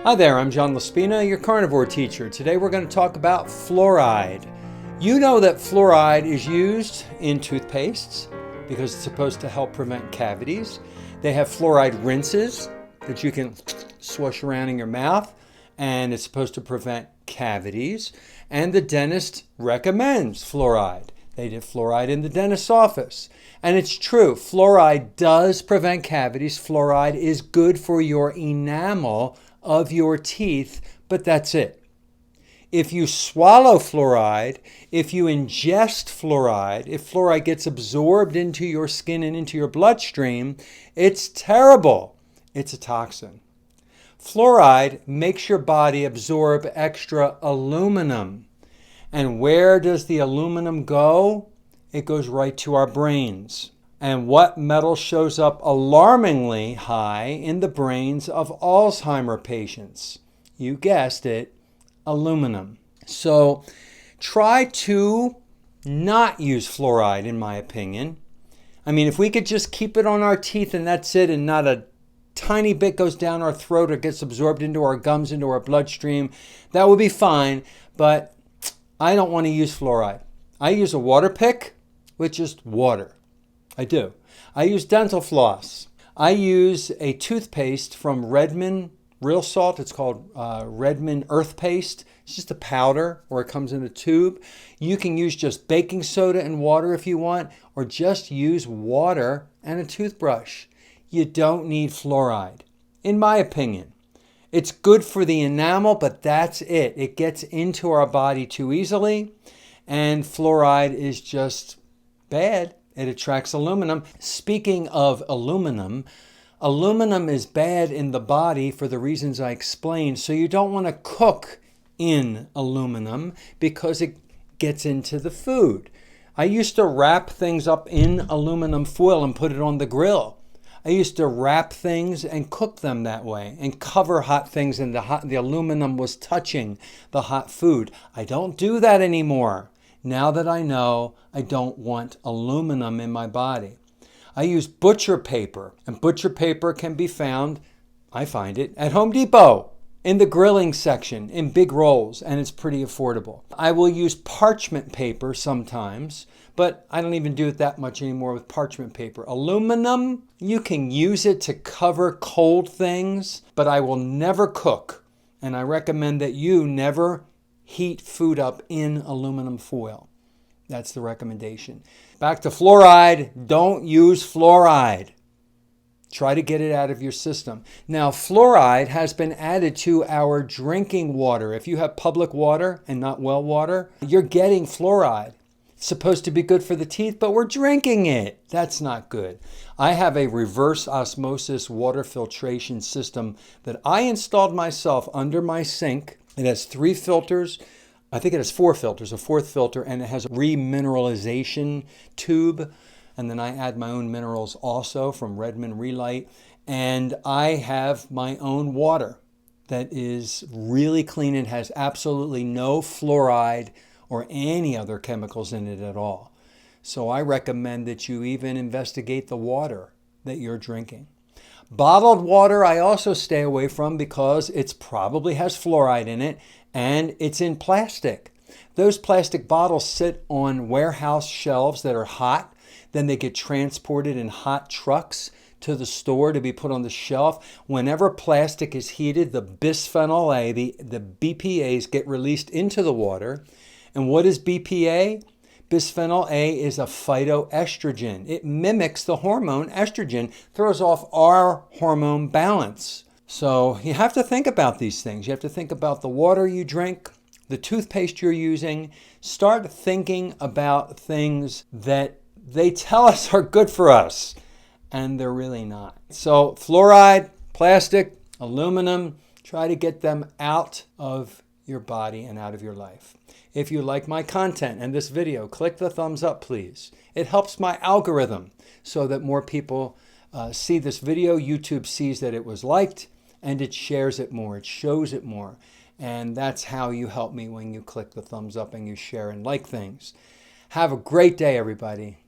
Hi there, I'm John Laspina, your carnivore teacher. Today we're going to talk about fluoride. You know that fluoride is used in toothpastes because it's supposed to help prevent cavities. They have fluoride rinses that you can swish around in your mouth, and it's supposed to prevent cavities. And the dentist recommends fluoride. They did fluoride in the dentist's office. And it's true, fluoride does prevent cavities. Fluoride is good for your enamel of your teeth, but that's it. If you swallow fluoride, if you ingest fluoride, if fluoride gets absorbed into your skin and into your bloodstream, it's terrible. It's a toxin. Fluoride makes your body absorb extra aluminum. And where does the aluminum go? It goes right to our brains. And what metal shows up alarmingly high in the brains of Alzheimer's patients? You guessed it, aluminum. So try to not use fluoride, in my opinion. I mean, if we could just keep it on our teeth and that's it, and not a tiny bit goes down our throat or gets absorbed into our gums, into our bloodstream, that would be fine. But I don't want to use fluoride. I use a water pick with just water. I do. I use dental floss. I use a toothpaste from Redmond Real Salt. It's called Redmond Earth Paste. It's just a powder, or it comes in a tube. You can use just baking soda and water if you want, or just use water and a toothbrush. You don't need fluoride, in my opinion. It's good for the enamel, but that's it. It gets into our body too easily, and fluoride is just bad. It attracts aluminum. Speaking of aluminum, aluminum is bad in the body for the reasons I explained. So you don't want to cook in aluminum because it gets into the food. I used to wrap things up in aluminum foil and put it on the grill. I used to wrap things and cook them that way and cover hot things, and the aluminum was touching the hot food. I don't do that anymore. Now that I know I don't want aluminum in my body. I use butcher paper, and butcher paper can be found, I find it, at Home Depot in the grilling section in big rolls, and it's pretty affordable. I will use parchment paper sometimes, but I don't even do it that much anymore with parchment paper. Aluminum, you can use it to cover cold things, but I will never cook, and I recommend that you never heat food up in aluminum foil. That's the recommendation. Back to fluoride. Don't use fluoride. Try to get it out of your system. Now, fluoride has been added to our drinking water. If you have public water and not well water, you're getting fluoride. It's supposed to be good for the teeth, but we're drinking it. That's not good. I have a reverse osmosis water filtration system that I installed myself under my sink. It has 3 filters. I think it has 4 filters, a 4th filter, and it has a remineralization tube. And then I add my own minerals also from Redmond Relight. And I have my own water that is really clean and has absolutely no fluoride or any other chemicals in it at all. So I recommend that you even investigate the water that you're drinking. Bottled water I also stay away from because it probably has fluoride in it, and it's in plastic. Those plastic bottles sit on warehouse shelves that are hot. Then they get transported in hot trucks to the store to be put on the shelf. Whenever plastic is heated, the bisphenol A, the BPAs get released into the water. And what is BPA? Bisphenol A is a phytoestrogen. It mimics the hormone estrogen, throws off our hormone balance. So you have to think about these things. You have to think about the water you drink, the toothpaste you're using. Start thinking about things that they tell us are good for us, and they're really not. So fluoride, plastic, aluminum, try to get them out of your body and out of your life. If you like my content and this video, click the thumbs up, please. It helps my algorithm so that more people see this video. YouTube sees that it was liked, and it shares it more. It shows it more. And that's how you help me, when you click the thumbs up and you share and like things. Have a great day, everybody.